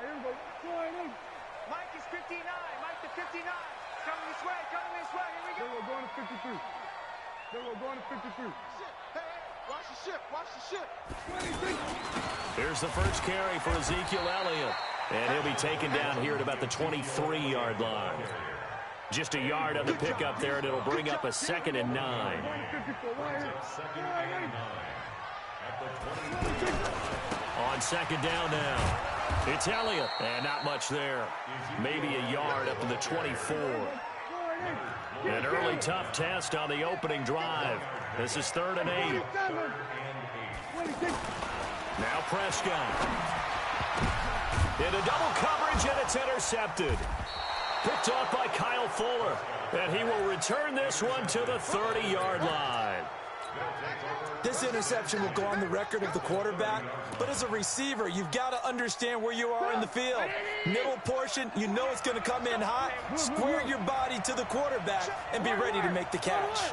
Mike is 59. Mike to 59. Coming this way. Coming this way. Here we go. We're going to 53. We're going to 53. Hey, watch the ship. Watch the ship. Here's the first carry for Ezekiel Elliott. And he'll be taken down here at about the 23-yard line. Just a yard on the pickup there, and it'll bring up a 2nd and 9. On 2nd down now. It's Elliott, and not much there. Maybe a yard up to the 24. An early tough test on the opening drive. This is 3rd and 8. Now Prescott. Into double coverage, and it's intercepted. Picked off by Kyle Fuller. And he will return this one to the 30-yard line. This interception will go on the record of the quarterback, but as a receiver, you've got to understand where you are in the field. Middle portion, you know it's going to come in hot. Square your body to the quarterback and be ready to make the catch.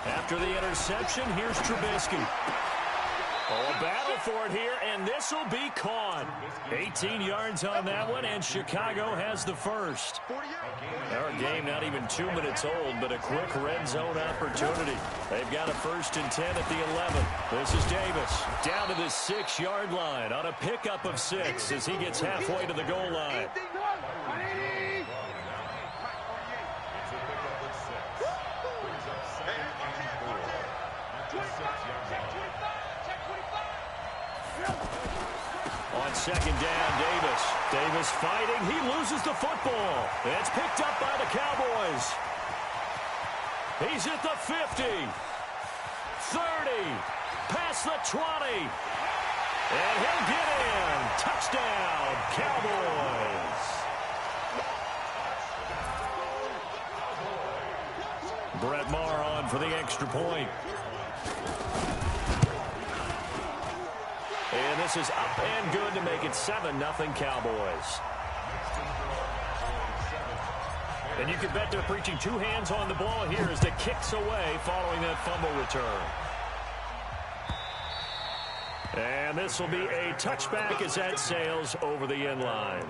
After the interception, here's Trubisky. Oh, a battle for it here, and this will be caught. 18 yards on that one, and Chicago has the first. Our game not even 2 minutes old, but a quick red zone opportunity. They've got a 1st and 10 at the 11. This is Davis down to the 6-yard line on a pickup of 6 as he gets halfway to the goal line. On 2nd down, Davis. Davis fighting. He loses the football. It's picked up by the Cowboys. He's at the 50. 30. Past the 20. And he'll get in. Touchdown, Cowboys. Brett Maher on for the extra point. And this is up and good to make it 7-0 Cowboys. And you can bet they're preaching 2 hands on the ball here as the kick's away following that fumble return. And this will be a touchback as that sails over the end line.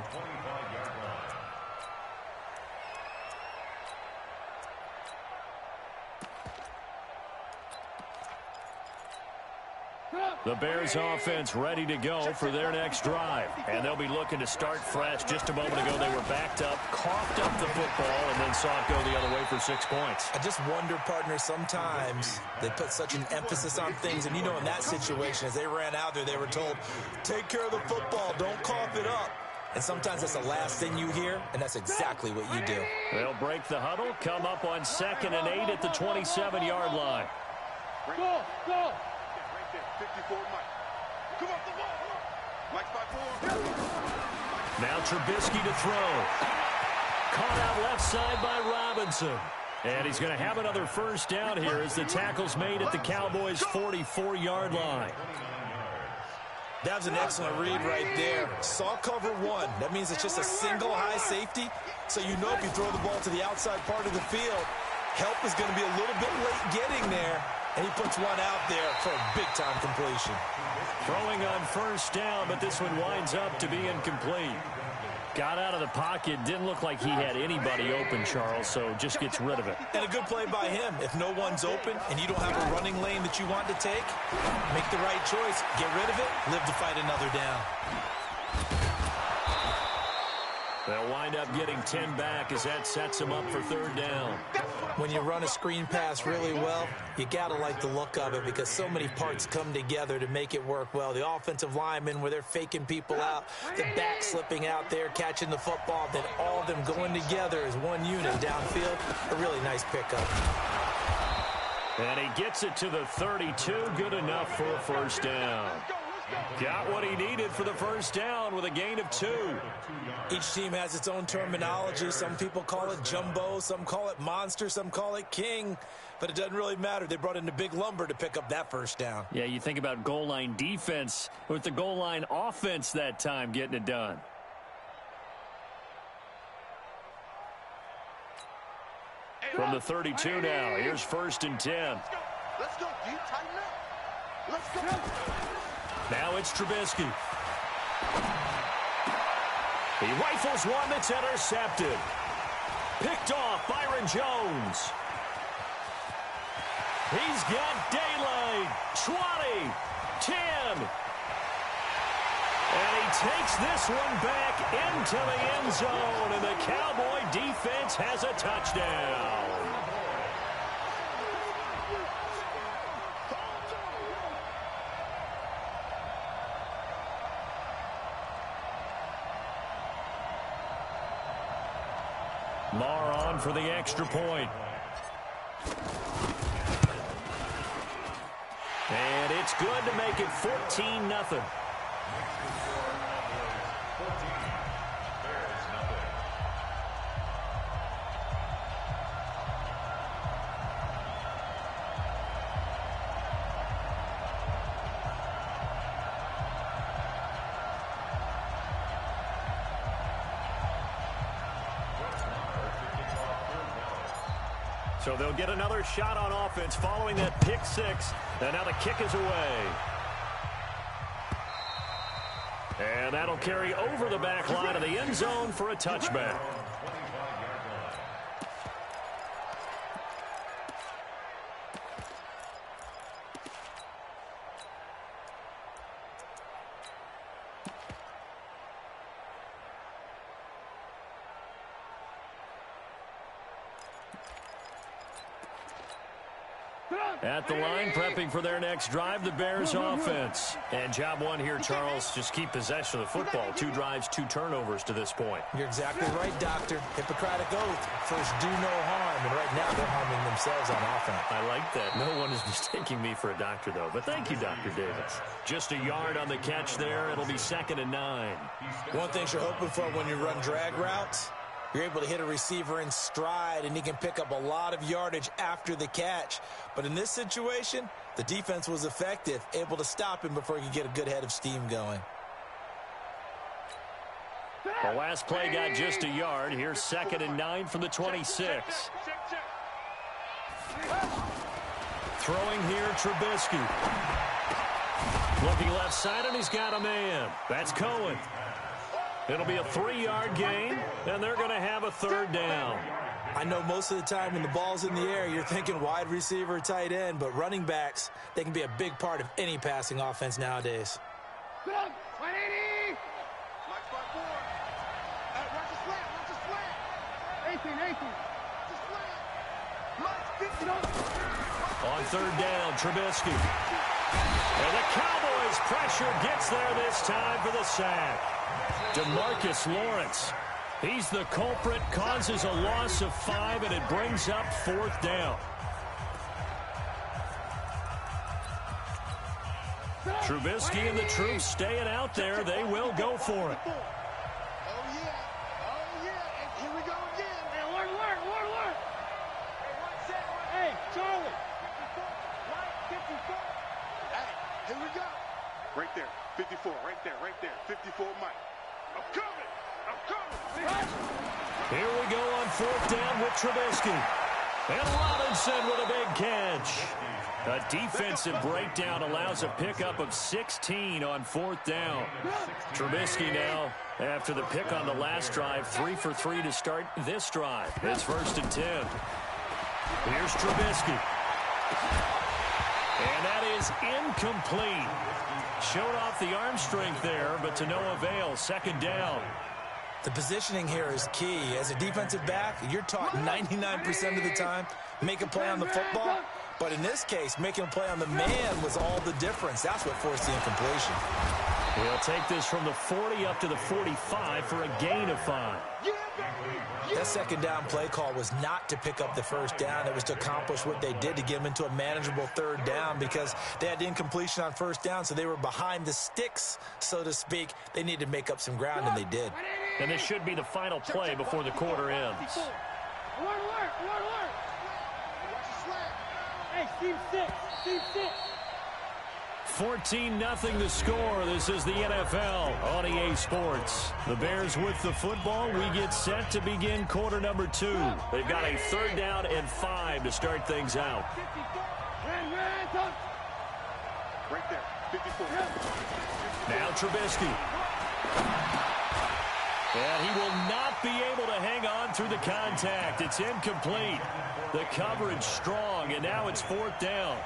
The Bears offense ready to go for their next drive. And they'll be looking to start fresh. Just a moment ago, they were backed up, coughed up the football, and then saw it go the other way for 6 points. I just wonder, partner, sometimes they put such an emphasis on things. And, you know, in that situation, as they ran out there, they were told, take care of the football, don't cough it up. And sometimes that's the last thing you hear, and that's exactly what you do. They'll break the huddle, come up on 2nd and 8 at the 27-yard line. Go, go. 54, Mike. Come on, the ball. Mike's by 4. Now Trubisky to throw. Caught out left side by Robinson. And he's going to have another 1st down here as the tackle's made at the Cowboys' 44-yard line. That was an excellent read right there. Saw cover 1. That means it's just a single high safety. So you know if you throw the ball to the outside part of the field, help is going to be a little bit late getting there. And he puts one out there for a big-time completion. Throwing on 1st down, but this one winds up to be incomplete. Got out of the pocket. Didn't look like he had anybody open, Charles, so just gets rid of it. And a good play by him. If no one's open and you don't have a running lane that you want to take, make the right choice. Get rid of it. Live to fight another down. They'll wind up getting 10 back as that sets them up for 3rd down. When you run a screen pass really well, you got to like the look of it because so many parts come together to make it work well. The offensive linemen where they're faking people out, the back slipping out there, catching the football, then all of them going together as one unit downfield. A really nice pickup. And he gets it to the 32. Good enough for a 1st down. Got what he needed for the 1st down with a gain of 2. Each team has its own terminology. Some people call it jumbo, some call it monster, some call it king. But it doesn't really matter. They brought in the big lumber to pick up that 1st down. Yeah, you think about goal line defense with the goal line offense that time getting it done. From the 32 now, here's 1st and 10. Let's go. Do you tighten up? Let's go. Now it's Trubisky. He rifles one that's intercepted. Picked off Byron Jones. He's got daylight. 20, 10. And he takes this one back into the end zone, and the Cowboy defense has a touchdown. Marr on for the extra point. And it's good to make it 14-0. So they'll get another shot on offense following that pick six. And now the kick is away. And that'll carry over the back line of the end zone for a touchback. At the line, prepping for their next drive, the Bears offense. And job one here, Charles, just keep possession of the football. 2 drives, 2 turnovers to this point. You're exactly right, Doctor. Hippocratic oath. First, do no harm. And right now, they're harming themselves on offense. I like that. No one is mistaking me for a doctor, though. But thank you, Dr. Davis. Just a yard on the catch there. It'll be 2nd and 9. One thing you're hoping for when you run drag routes, you're able to hit a receiver in stride, and he can pick up a lot of yardage after the catch. But in this situation, the defense was effective, able to stop him before he could get a good head of steam going. The last play got just a yard. Here's 2nd and 9 from the 26. Throwing here, Trubisky. Looking left side, and he's got a man. That's Cohen. It'll be a 3-yard gain, and they're going to have a 3rd down. I know most of the time when the ball's in the air, you're thinking wide receiver, tight end, but running backs, they can be a big part of any passing offense nowadays. 180! Watch the slant, watch the slant. 18. On 3rd down, Trubisky. And the Cowboys' pressure gets there this time for the sack. DeMarcus Lawrence. He's the culprit, causes a loss of 5, and it brings up 4th down. Trubisky and the troops staying out there. They will go for it. Oh, yeah. And here we go again. Hey, work. Hey, Charlie. 54. Hey, here we go. Right there. 54, right there. 54, Mike. I'm coming. Here we go on 4th down with Trubisky. And Robinson with a big catch. A defensive breakdown allows a pickup of 16 on 4th down. Trubisky now, after the pick on the last drive, 3 for 3 to start this drive. It's 1st and 10. Here's Trubisky. And that is incomplete. Showed off the arm strength there, but to no avail. 2nd down. The positioning here is key. As a defensive back, you're taught 99% of the time, make a play on the football. But in this case, making a play on the man was all the difference. That's what forced the incompletion. He'll take this from the 40 up to the 45 for a gain of 5. That 2nd down play call was not to pick up the 1st down. It was to accomplish what they did to get them into a manageable 3rd down because they had the incompletion on 1st down, so they were behind the sticks, so to speak. They needed to make up some ground, and they did. And this should be the final play before the quarter ends. Hey, Steve 6. 14-0 the score. This is the NFL on EA Sports. The Bears with the football. We get set to begin quarter number 2. They've got a 3rd down and 5 to start things out. Right there. 54. Now Trubisky. And he will not be able to hang on through the contact. It's incomplete. The coverage strong, and now it's 4th down.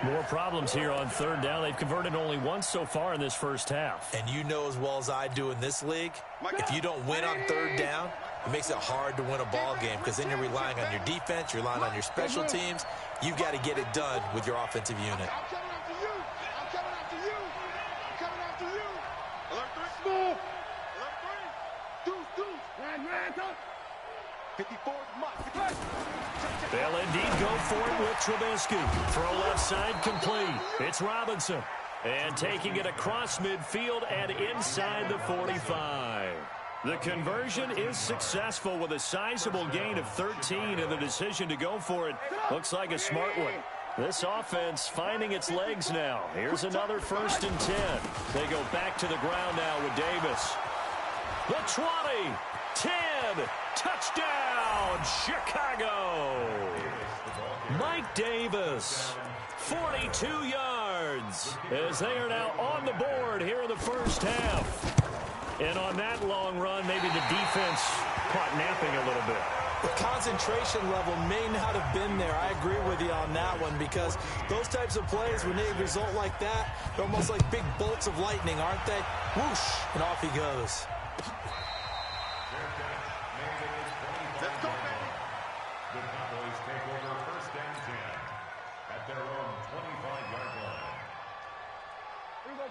More problems here on 3rd down. They've converted only once so far in this first half. And you know as well as I do in this league, if you don't win on 3rd down, it makes it hard to win a ball game because then you're relying on your defense, you're relying on your special teams. You've got to get it done with your offensive unit. I'm coming after you. I'm coming after you. I'm coming after you. Alert 3. Alert 3. Deuce. Man, touch. 54 is Mike. They'll indeed go for it with Trubisky. Throw left side complete. It's Robinson. And taking it across midfield and inside the 45. The conversion is successful with a sizable gain of 13, and the decision to go for it looks like a smart one. This offense finding its legs now. Here's another 1st and 10. They go back to the ground now with Davis. The 20, 10, touchdown, Chicago. Mike Davis, 42 yards, as they are now on the board here in the first half. And on that long run, maybe the defense caught napping a little bit. The concentration level may not have been there. I agree with you on that one because those types of plays, when they result like that, they're almost like big bolts of lightning, aren't they? Whoosh, and off he goes. Let's go, baby. The Cowboys take over 1st and 10 at their own 25-yard line.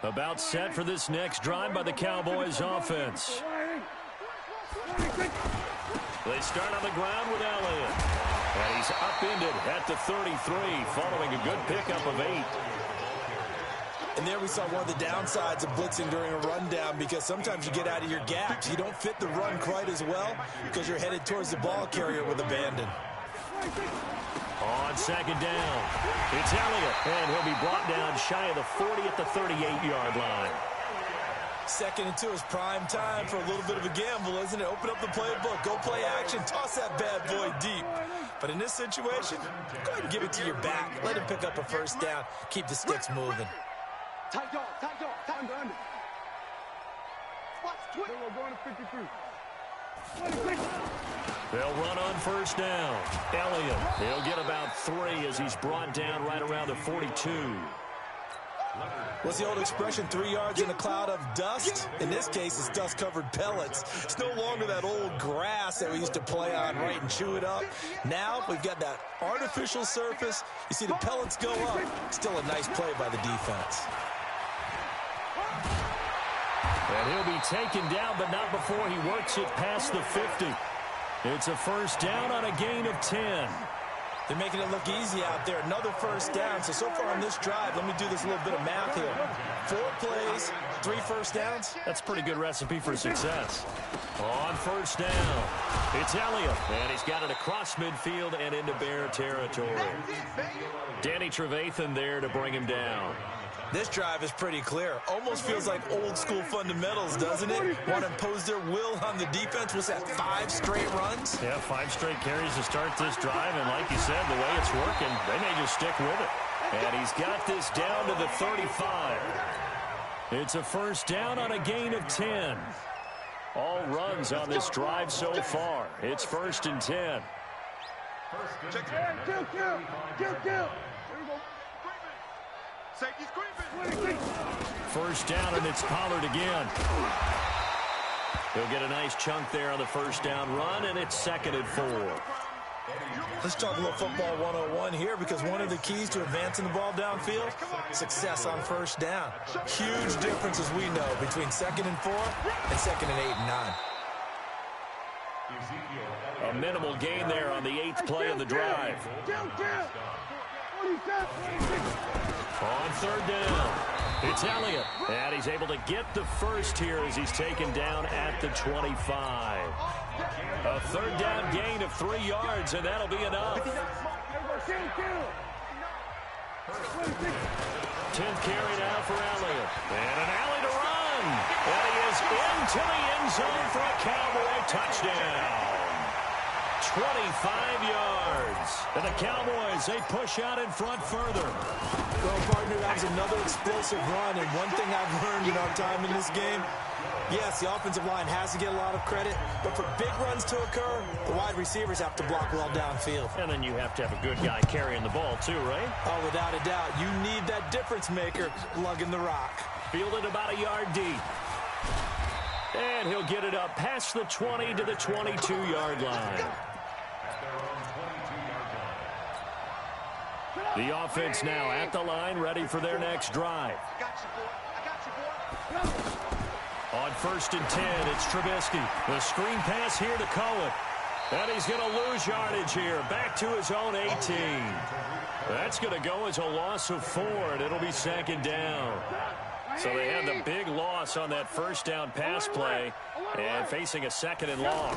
About set for this next drive by the Cowboys offense. They start on the ground with Elliott. And he's upended at the 33, following a good pickup of 8. And there we saw one of the downsides of blitzing during a rundown because sometimes you get out of your gaps. You don't fit the run quite as well because you're headed towards the ball carrier with abandon. On 2nd down, it's Elliott, and he'll be brought down shy of the 40 at the 38-yard line. 2nd and 2 is prime time for a little bit of a gamble, isn't it? Open up the playbook, go play action, toss that bad boy deep. But in this situation, go ahead and give it to your back. Let him pick up a 1st down. Keep the sticks moving. Tight dog. Under. Watch, twist. They were going to 53. They'll run on 1st down. Elliott, he'll get about 3 as he's brought down right around the 42. What's the old expression, 3 yards in a cloud of dust? In this case, it's dust-covered pellets. It's no longer that old grass that we used to play on, right, and chew it up. Now we've got that artificial surface. You see the pellets go up. Still a nice play by the defense. And he'll be taken down, but not before he works it past the 50. It's a 1st down on a gain of 10. They're making it look easy out there. Another 1st down. So far on this drive, let me do this little bit of math here. 4 plays, 3 1st downs. That's a pretty good recipe for success. On 1st down, it's Elliott, and he's got it across midfield and into Bear territory. Danny Trevathan there to bring him down. This drive is pretty clear. Almost feels like old school fundamentals, doesn't it? Want to impose their will on the defense. Was that 5 straight runs? Yeah, 5 straight carries to start this drive, and like you said, the way it's working, they may just stick with it. And he's got this down to the 35. It's a 1st down on a gain of 10. All runs on this drive so far. It's 1st and 10. Kill. Safety's creeping. 1st down, and it's Pollard again. He'll get a nice chunk there on the 1st down run, and it's 2nd and 4. Let's talk a little football 101 here because one of the keys to advancing the ball downfield, success on 1st down. Huge difference, as we know, between 2nd and 4 and 2nd and 8 and 9. A minimal gain there on the 8th play of the drive. On 3rd down, it's Elliott, and he's able to get the 1st here as he's taken down at the 25. A 3rd down gain of 3 yards, and that'll be enough. 10th carry now for Elliott, and an alley to run, and he is into the end zone for a Cowboy touchdown. 25 yards. And the Cowboys, they push out in front further. Well, partner, that was another explosive run. And one thing I've learned in our time in this game, yes, the offensive line has to get a lot of credit, but for big runs to occur, the wide receivers have to block well downfield. And then you have to have a good guy carrying the ball too, right? Oh, without a doubt. You need that difference maker lugging the rock. Fielded about a yard deep. And he'll get it up past the 20 to the 22-yard line. The offense now at the line, ready for their next drive. On 1st and 10, it's Trubisky. The screen pass here to Cohen. And he's going to lose yardage here. Back to his own 18. That's going to go as a loss of 4, and it'll be 2nd down. So they had the big loss on that first down pass play and facing a 2nd and long.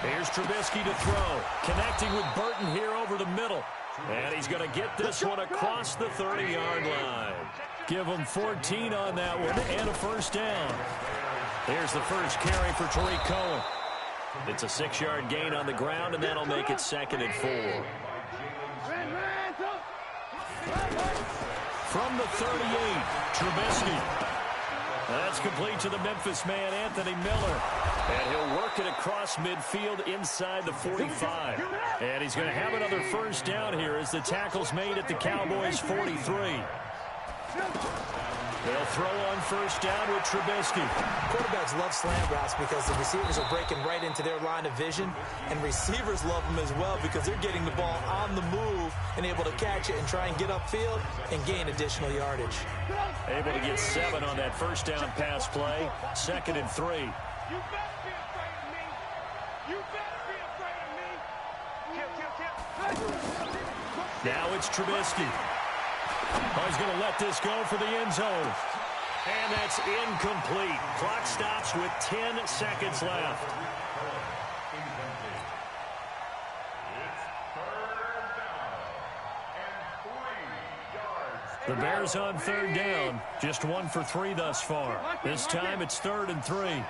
Here's Trubisky to throw. Connecting with Burton here over the middle. And he's going to get this one across the 30-yard line. Give him 14 on that one and a first down. Here's the first carry for Tariq Cohen. It's a 6-yard gain on the ground, and that'll make it 2nd and 4. From the 38, Trubisky. That's complete to the Memphis man, Anthony Miller. And he'll work it across midfield inside the 45. And he's going to have another first down here as the tackle's made at the Cowboys' 43. They'll throw on first down with Trubisky. Quarterbacks love slant routes because the receivers are breaking right into their line of vision, and receivers love them as well because they're getting the ball on the move and able to catch it and try and get upfield and gain additional yardage. Able to get 7 on that first down pass play. 2nd and 3. You better be afraid of me. You better be afraid of me. Kill. Now it's Trubisky. Oh, he's going to let this go for the end zone. And that's incomplete. Clock stops with 10 seconds left. The Bears on 3rd down. Just 1 for 3 thus far. This time it's 3rd and 3.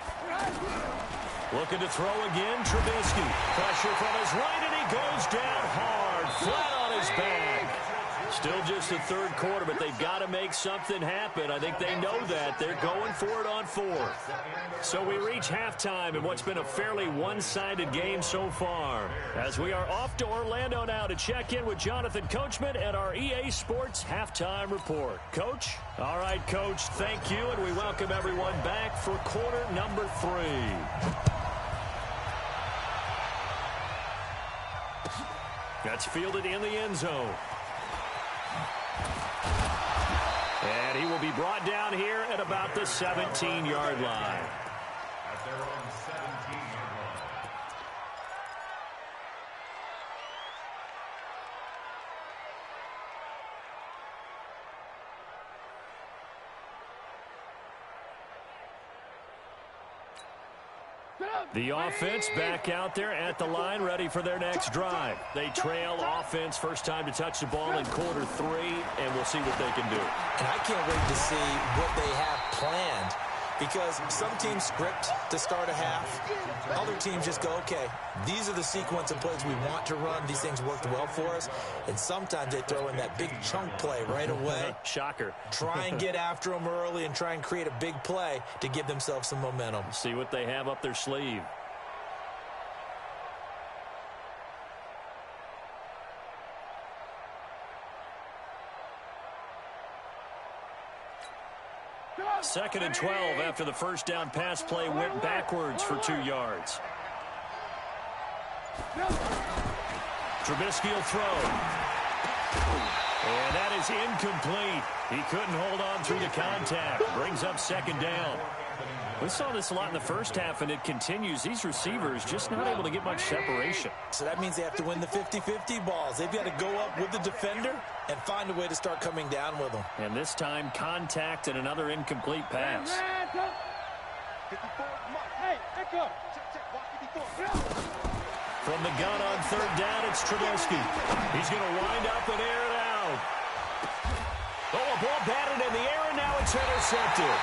Looking to throw again, Trubisky. Pressure from his right, and he goes down hard, flat on his back. Still just the 3rd quarter, but they've got to make something happen. I think they know that. They're going for it on 4th. So we reach halftime in what's been a fairly one-sided game so far. As we are off to Orlando now to check in with Jonathan Coachman at our EA Sports Halftime Report. Coach? All right, Coach, thank you, and we welcome everyone back for quarter number 3. That's fielded in the end zone. And he will be brought down here at about the 17-yard line. At their own 17-yard line. The offense back out there at the line, ready for their next drive. They trail offense, first time to touch the ball in quarter 3, and we'll see what they can do. And I can't wait to see what they have planned, because some teams script to start a half. Other teams just go, okay, these are the sequence of plays we want to run. These things worked well for us. And sometimes they throw in that big chunk play right away. Shocker. Try and get after them early and try and create a big play to give themselves some momentum. See what they have up their sleeve. Second and 12 after the first down pass play went backwards for 2 yards. Trubisky will throw. And that is incomplete. He couldn't hold on through the contact. Brings up 2nd down. We saw this a lot in the first half, and it continues. These receivers just not able to get much separation. So that means they have to win the 50-50 balls. They've got to go up with the defender and find a way to start coming down with them. And this time, contact and another incomplete pass. From the gun on 3rd down, it's Trubisky. He's going to wind up and air it out. Oh, a ball batted in the air, and now it's intercepted.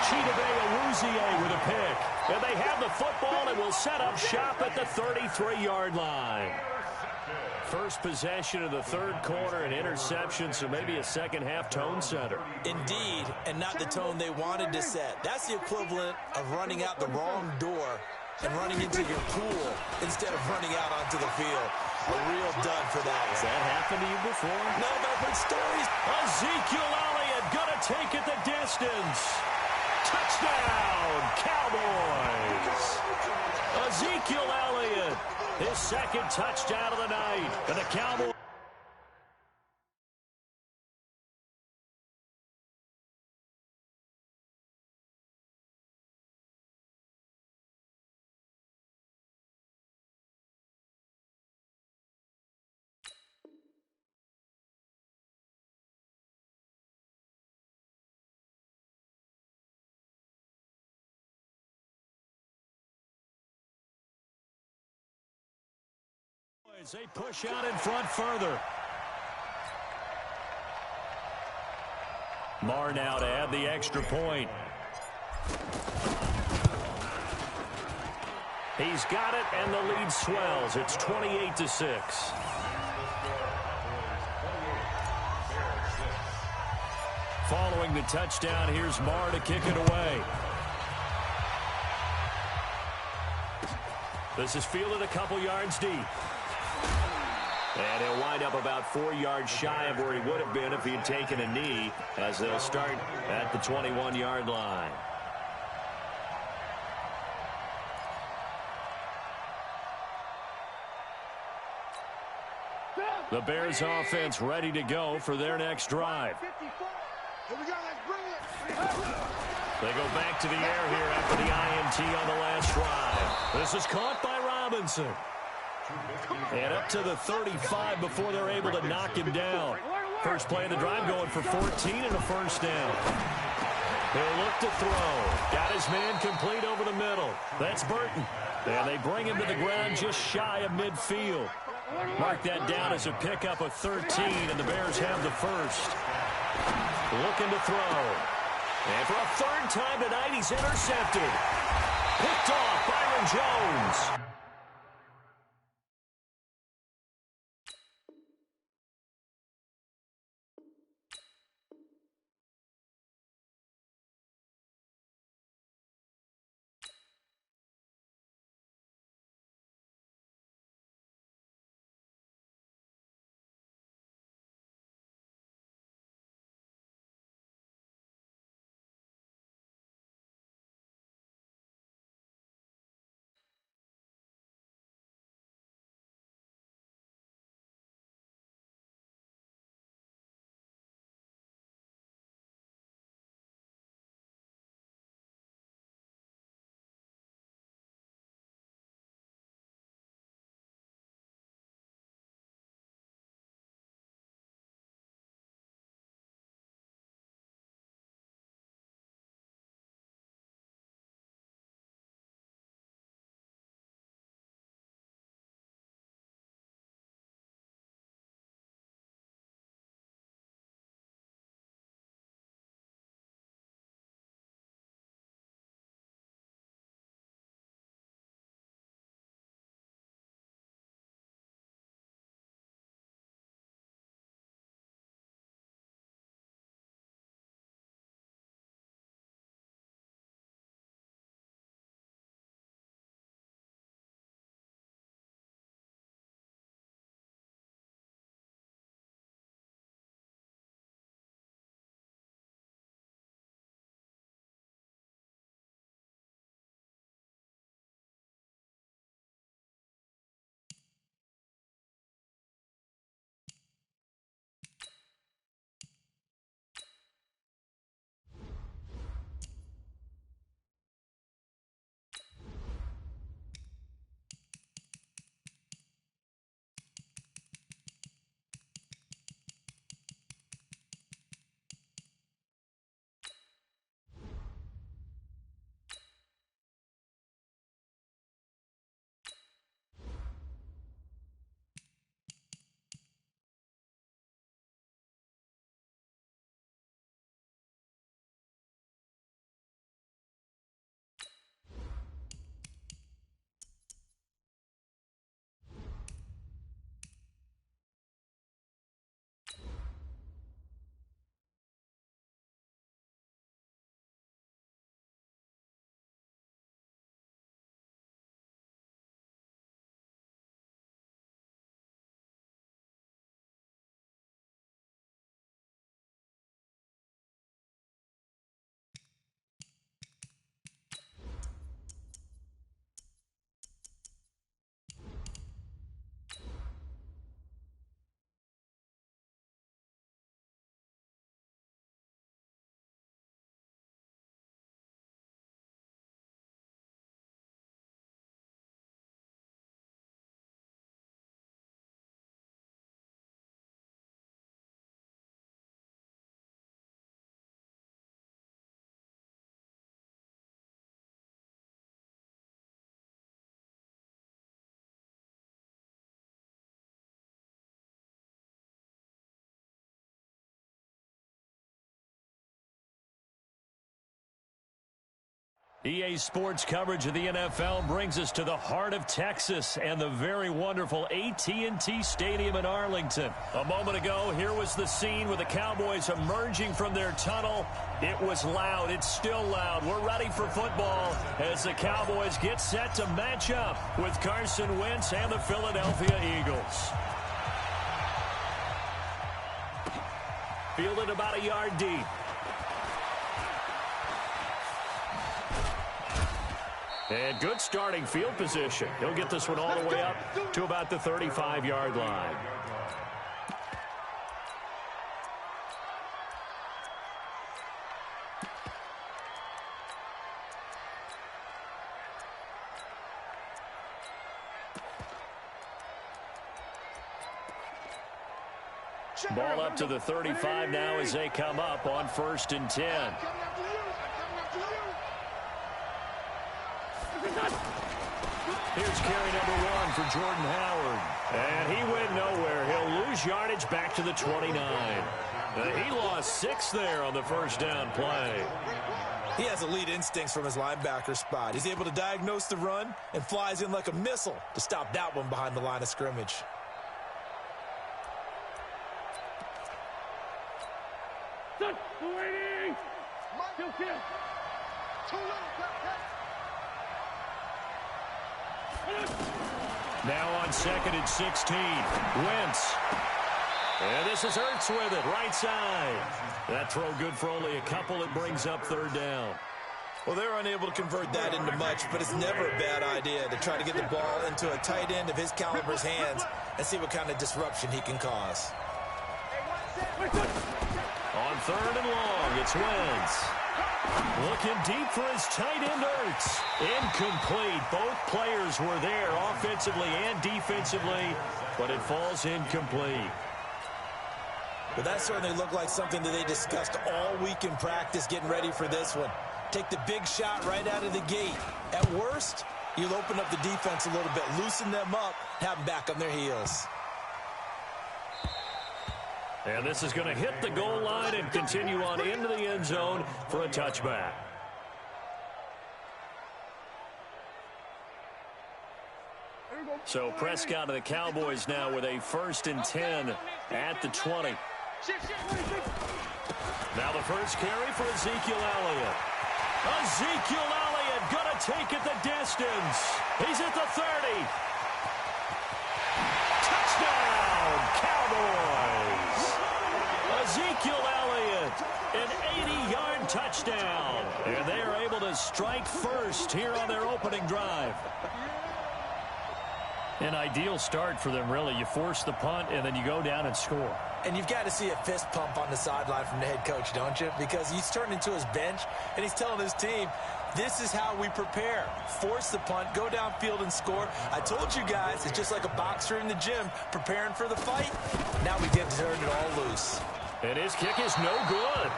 Chidobe Awuzie with a pick. And they have the football and will set up shop at the 33-yard line. First possession of the third quarter, an interception, so maybe a second-half tone setter. Indeed, and not the tone they wanted to set. That's the equivalent of running out the wrong door and running into your pool instead of running out onto the field. A real dud for that. Has that happened to you before? No, but I've heard stories. Ezekiel Elliott gonna take it the distance. Touchdown, Cowboys. Ezekiel Elliott, his second touchdown of the night. And the Cowboys. They push out in front further. Marr now to add the extra point. He's got it, and the lead swells. It's 28-6. Following the touchdown, here's Marr to kick it away. This is fielded a couple yards deep. And he'll wind up about 4 yards shy of where he would have been if he had taken a knee, as they'll start at the 21-yard line. The Bears offense ready to go for their next drive. Here we go, let's bring it. They go back to the air here after the INT on the last drive. This is caught by Robinson. And up to the 35 before they're able to knock him down. First play of the drive going for 14 and a first down. He'll look to throw. Got his man complete over the middle. That's Burton. And they bring him to the ground just shy of midfield. Mark that down as a pickup of 13, and the Bears have the first. Looking to throw. And for a third time tonight, he's intercepted. Picked off Byron Jones. EA Sports coverage of the NFL brings us to the heart of Texas and the very wonderful AT&T Stadium in Arlington. A moment ago, here was the scene with the Cowboys emerging from their tunnel. It was loud. It's still loud. We're ready for football as the Cowboys get set to match up with Carson Wentz and the Philadelphia Eagles. Fielded about a yard deep. And good starting field position. He'll get this one all the way up to about the 35-yard line. Ball up to the 35 now as they come up on 1st and 10. Here's carry number 1 for Jordan Howard. And he went nowhere. He'll lose yardage back to the 29. He lost 6 there on the first down play. He has elite instincts from his linebacker spot. He's able to diagnose the run and flies in like a missile to stop that one behind the line of scrimmage. Now on 2nd and 16, Wentz. And this is Ertz with it, right side. That throw good for only a couple. It brings up 3rd down. Well, they're unable to convert that into much, but it's never a bad idea to try to get the ball into a tight end of his caliber's hands and see what kind of disruption he can cause. On 3rd and long, it's Wentz. Looking deep for his tight end, Ertz. Incomplete. Both players were there offensively and defensively, but it falls incomplete. But that certainly looked like something that they discussed all week in practice getting ready for this one. Take the big shot right out of the gate. At worst, you'll open up the defense a little bit, loosen them up, have them back on their heels. And this is going to hit the goal line and continue on into the end zone for a touchback. So Prescott and the Cowboys now with a 1st and 10 at the 20. Now the first carry for Ezekiel Elliott. Ezekiel Elliott going to take it the distance. He's at the 30. Touchdown, Cowboys. Ezekiel Elliott, an 80-yard touchdown. And they are able to strike first here on their opening drive. An ideal start for them, really. You force the punt, and then you go down and score. And you've got to see a fist pump on the sideline from the head coach, don't you? Because he's turned into his bench, and he's telling his team, this is how we prepare. Force the punt, go downfield and score. I told you guys, it's just like a boxer in the gym preparing for the fight. Now we get to turn it all loose. And his kick is no good.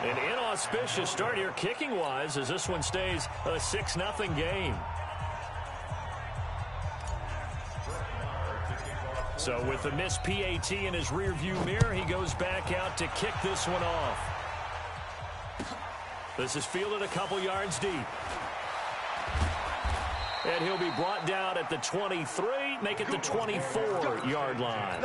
An inauspicious start here kicking-wise as this one stays a 6-0 game. So with the missed PAT in his rearview mirror, he goes back out to kick this one off. This is fielded a couple yards deep. And he'll be brought down at the 23, make it the 24-yard line.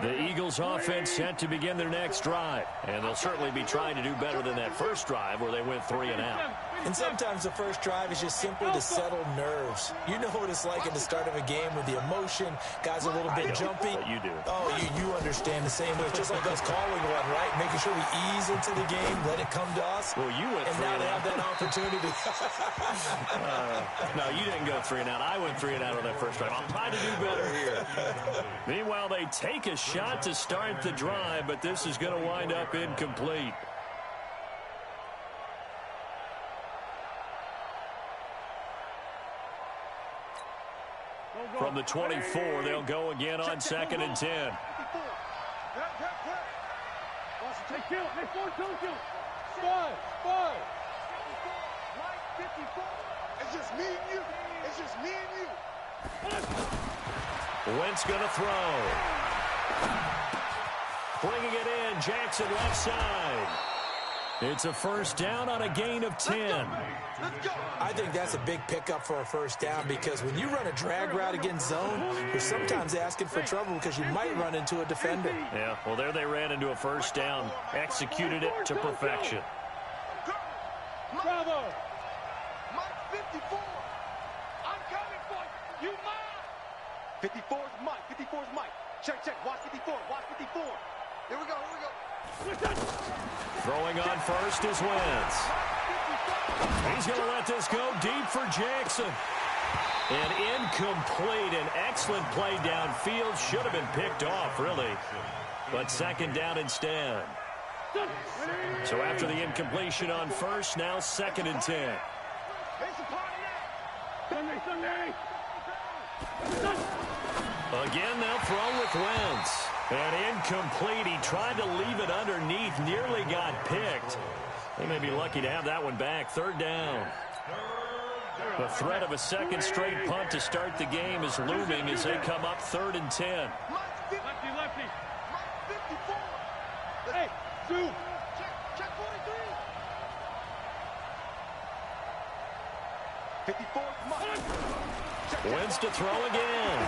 The Eagles offense set to begin their next drive. And they'll certainly be trying to do better than that first drive where they went 3 and out. And sometimes the first drive is just simply to settle nerves. You know what it's like at the start of a game with the emotion, guys a little bit jumpy. But you do. Oh, you understand the same way. It's just like us calling one, right? Making sure we ease into the game, let it come to us. Well, you went 3 and now they have that opportunity. No, you didn't go 3 and out. I went 3 and out on that first drive. I'll try to do better here. Meanwhile, they take a shot to start the drive, but this is going to wind up incomplete. From the 24, they'll go again on 2nd and 10. It's just me and you. It's just me and you. Wentz going to throw. Bringing it in, Jackson left side. It's a first down on a gain of 10. I think that's a big pickup for a first down because when you run a drag route against zone, you're sometimes asking for trouble because you might run into a defender. Yeah, well, there they ran into a first down, executed it to perfection. Bravo. Mike 54. I'm coming for you. You mine. 54's Mike. 54's Mike. Check, check. Watch 54. Watch 54. Here we go. Here we go. Throwing on first is Wentz. He's going to let this go deep for Jackson. An incomplete, an excellent play downfield. Should have been picked off, really. But second down instead. So after the incompletion on first, now second and 10. Sunday. Again, they'll throw with Wentz. And incomplete. He tried to leave it underneath. Nearly got picked. They may be lucky to have that one back. Third down. The threat of a second straight punt to start the game is looming as they come up third and 10. Lefty. Hey, two. Check 43. 54's Mike. Wentz to throw again.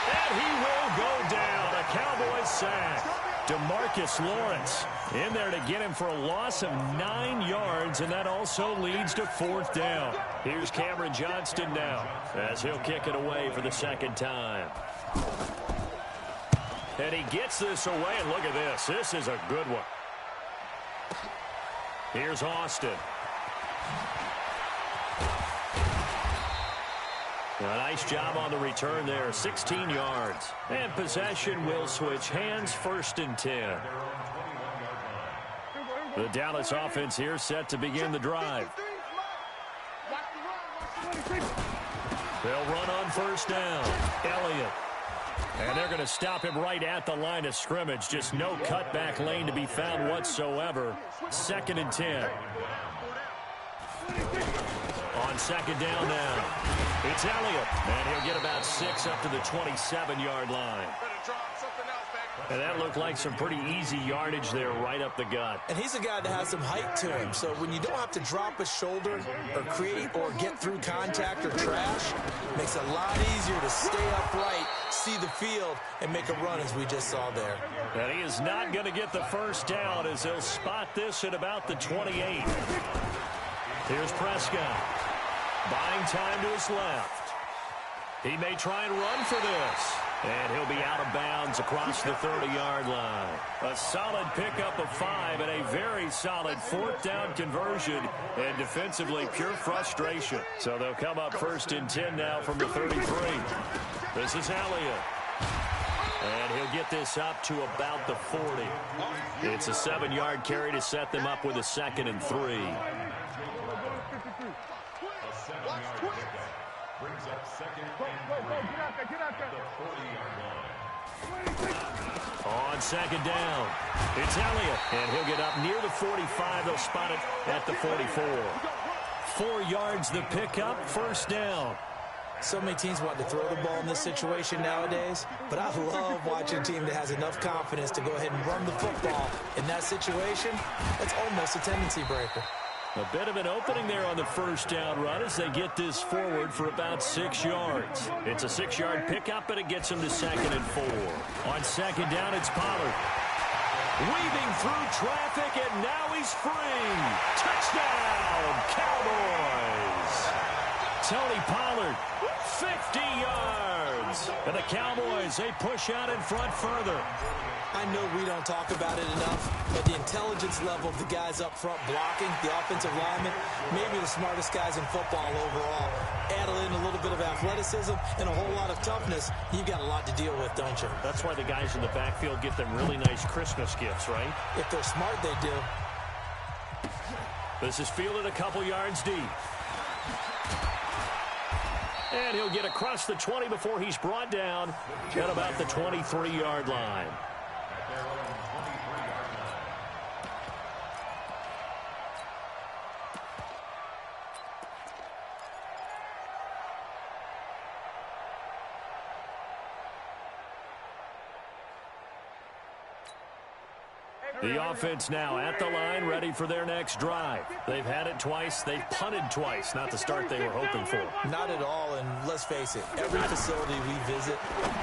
And he will go down. A Cowboys sack. DeMarcus Lawrence in there to get him for a loss of 9 yards, and that also leads to fourth down. Here's Cameron Johnston now as he'll kick it away for the second time. And he gets this away, and look at this. This is a good one. Here's Austin. A nice job on the return there, 16 yards. And possession will switch hands, first and 10. The Dallas offense here set to begin the drive. They'll run on first down. Elliott. And they're going to him him right at the line of scrimmage. Just no cutback lane to be found whatsoever. Second and 10. On second down now. It's Elliott, and he'll get about 6 up to the 27-yard line. And that looked like some pretty easy yardage there right up the gut. And he's a guy that has some height to him, so when you don't have to drop a shoulder or create or get through contact or trash, it makes it a lot easier to stay upright, see the field, and make a run as we just saw there. And he is not going to get the first down as they'll spot this at about the 28. Here's Prescott. Buying time to his left. He may try and run for this. And he'll be out of bounds across the 30-yard line. A solid pickup of 5 and a very solid fourth down conversion. And defensively, pure frustration. So they'll come up first and 10 now from the 33. This is Elliott. And he'll get this up to about the 40. It's a 7-yard carry to set them up with a second and 3. Brings up second and 3. Get out there. The 40-yard line. On second down, it's Elliott, and he'll get up near the 45. They'll spot it at the 44. 4 yards the pickup, first down. So many teams want to throw the ball in this situation nowadays, but I love watching a team that has enough confidence to go ahead and run the football. In that situation, that's almost a tendency breaker. A bit of an opening there on the first down run as they get this forward for about 6 yards. It's a 6-yard pickup, but it gets them to second and 4. On second down, it's Pollard. Weaving through traffic, and now he's free. Touchdown, Cowboys. Tony Pollard, 50 yards. And the Cowboys, they push out in front further. I know we don't talk about it enough, but the intelligence level of the guys up front blocking, the offensive linemen, maybe the smartest guys in football overall. Add in a little bit of athleticism and a whole lot of toughness, you've got a lot to deal with, don't you? That's why the guys in the backfield get them really nice Christmas gifts, right? If they're smart, they do. This is fielded a couple yards deep. And he'll get across the 20 before he's brought down at about the 23-yard line. The offense now at the line, ready for their next drive. They've had it twice. They've punted twice. Not the start they were hoping for. Not at all, and let's face it, every facility we visit,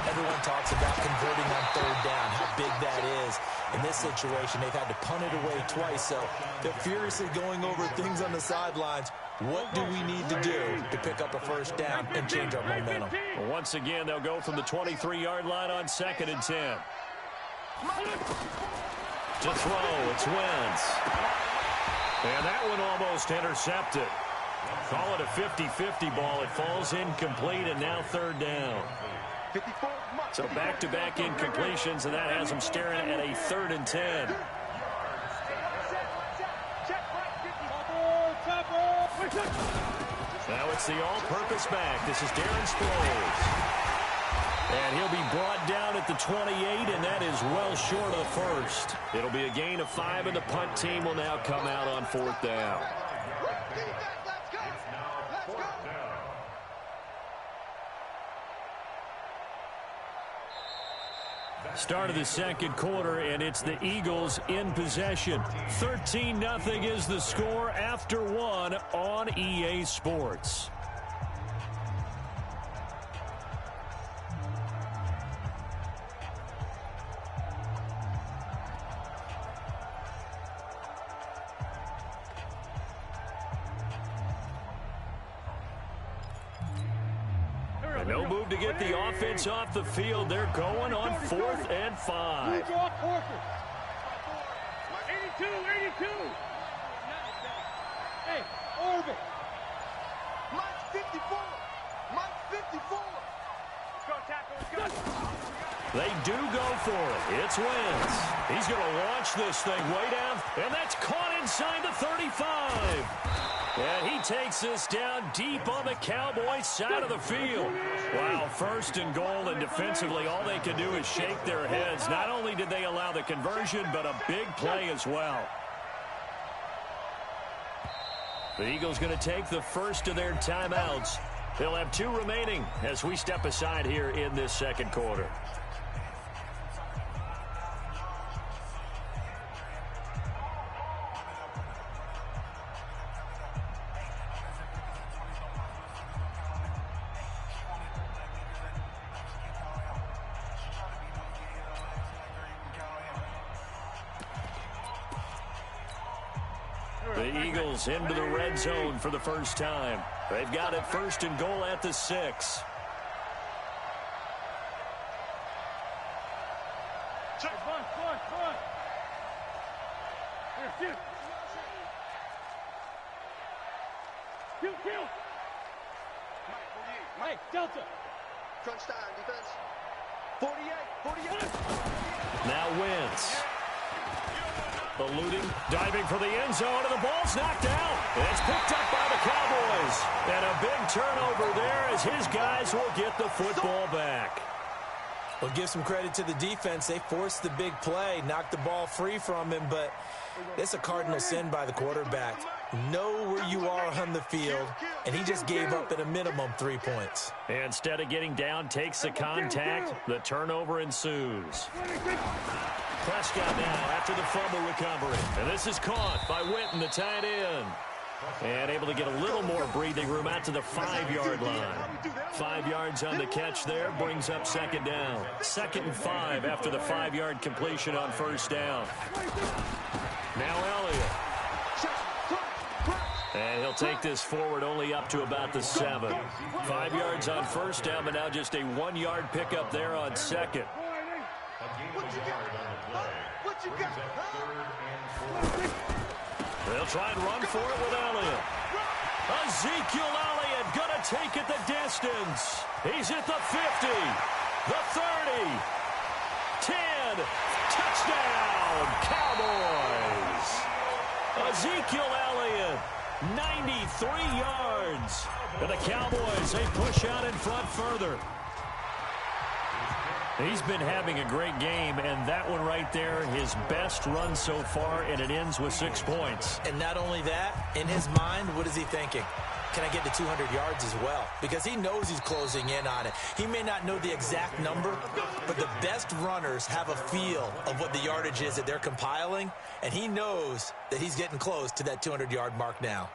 everyone talks about converting on third down, how big that is. In this situation, they've had to punt it away twice, so they're furiously going over things on the sidelines. What do we need to do to pick up a first down and change our momentum? Well, once again, they'll go from the 23-yard line on 2nd and 10. To throw, it's Wentz. And that one almost intercepted. Call it a 50-50 ball. It falls incomplete, and now 3rd down. So back-to-back incompletions, and that has them staring at a 3rd and 10. Now it's the all-purpose back. This is Darren Sproles. And he'll be brought down at the 28, and that is well short of the first. It'll be a gain of 5, and the punt team will now come out on 4th down. Start of the 2nd quarter, and it's the Eagles in possession. 13-0 is the score after 1 on EA Sports. No move to get the offense off the field. They're going on 4th and 5. 82, 82. Hey, Orville. Mike's 54. Mike's 54. Let's go, tackle. Let's go. They do go for it. It's Wentz. He's going to launch this thing way down, and that's caught inside the 35. And he takes this down deep on the Cowboys side of the field. Wow, 1st and goal, and defensively all they can do is shake their heads. Not only did they allow the conversion, but a big play as well. The Eagles going to take the first of their timeouts. They'll have 2 remaining as we step aside here in this 2nd quarter. The Eagles into the red zone for the first time. They've got it 1st and goal at the 6. Run. Here, shoot. Kill. Hey, Delta. Crunch time, defense. 48. Now Wentz. Eluding, diving for the end zone, and the ball's knocked out. And it's picked up by the Cowboys. And a big turnover there as his guys will get the football back. Well, give some credit to the defense. They forced the big play, knocked the ball free from him, but it's a cardinal sin by the quarterback. Know where you are on the field, and he just gave up at a minimum 3 points. Instead of getting down, takes the contact. The turnover ensues. Prescott now after the fumble recovery. And this is caught by Witten, the tight end. And able to get a little more breathing room out to the 5-yard line. 5 yards on the catch there brings up 2nd down. 2nd and 5 after the 5-yard completion on 1st down. Now Elliott. And he'll take this forward only up to about the 7. 5 yards on 1st down, but now just a 1-yard pickup there on 2nd. What you got? They'll try and run for it with Elliott. Ezekiel Elliott going to take it the distance. He's at the 50, the 30, 10, touchdown, Cowboys. Ezekiel Elliott, 93 yards. And the Cowboys, they push out in front further. He's been having a great game, and that one right there, his best run so far, and it ends with 6 points. And not only that, in his mind, what is he thinking? Can I get to 200 yards as well? Because he knows he's closing in on it. He may not know the exact number, but the best runners have a feel of what the yardage is that they're compiling, and he knows that he's getting close to that 200-yard mark now.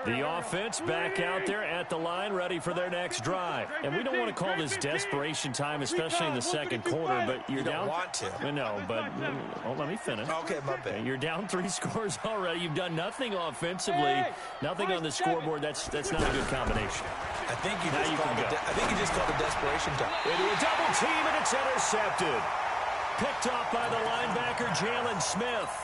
The offense back out there at the line, ready for their next drive. And we don't want to call this desperation time, especially in the second quarter, but you're down. You don't want to. No, but let me finish. Okay, my bad. You're down 3 scores already. You've done nothing offensively, nothing on the scoreboard. That's not a good combination. I think you just called a desperation time. Into a double team, and it's intercepted. Picked off by the linebacker, Jalen Smith.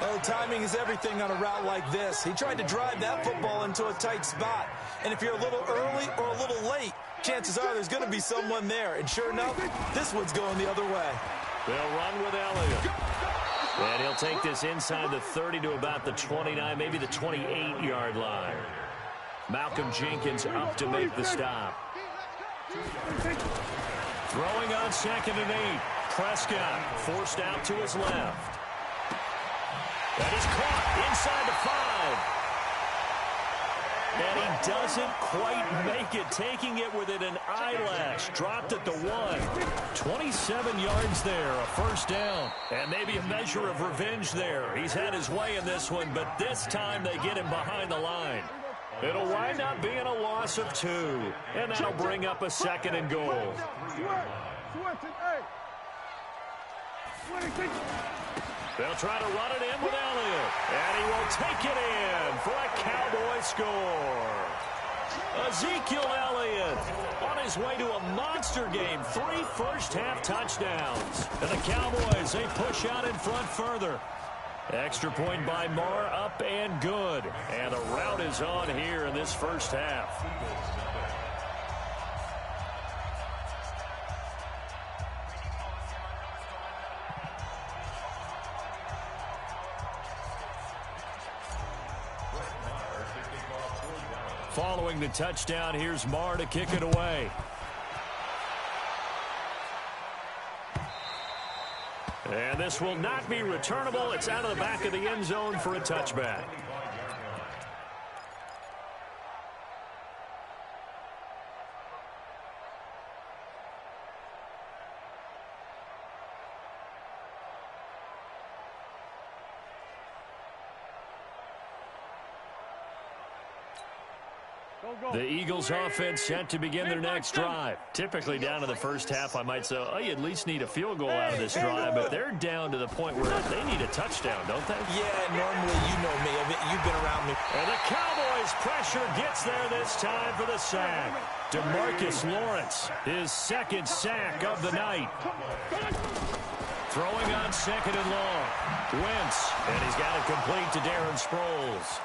Oh, timing is everything on a route like this. He tried to drive that football into a tight spot. And if you're a little early or a little late, chances are there's going to be someone there. And sure enough, this one's going the other way. They'll run with Elliott. And he'll take this inside the 30 to about the 29, maybe the 28-yard line. Malcolm Jenkins up to make the stop. Throwing on 2nd and 8. Prescott forced out to his left. That is caught inside the 5. And he doesn't quite make it, taking it within an eyelash. Dropped at the 1. 27 yards there, a first down. And maybe a measure of revenge there. He's had his way in this one, but this time they get him behind the line. It'll wind up being a loss of 2. And that'll bring up a 2nd and goal. They'll try to run it in with Elliott. And he will take it in for a Cowboy score. Ezekiel Elliott on his way to a monster game. 3 first-half touchdowns. And the Cowboys, they push out in front further. Extra point by Marr, up and good. And the rout is on here in this first half. Following the touchdown, here's Marr to kick it away. And this will not be returnable. It's out of the back of the end zone for a touchback. The Eagles offense set to begin their next drive. Typically down to the first half, I might say, oh, you at least need a field goal out of this drive, but they're down to the point where they need a touchdown, don't they? Yeah, normally you know me. You've been around me. And the Cowboys pressure gets there this time for the sack. DeMarcus Lawrence, his 2nd sack of the night. Throwing on 2nd and long. Wentz, and he's got it complete to Darren Sproles.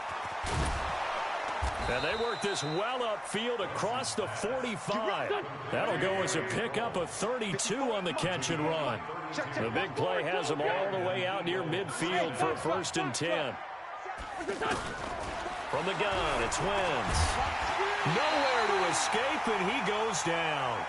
And they work this well upfield across the 45. That'll go as a pickup of 32 on the catch and run. The big play has them all the way out near midfield for a 1st and 10. From the gun, it's Wentz. Nowhere to escape, and he goes down.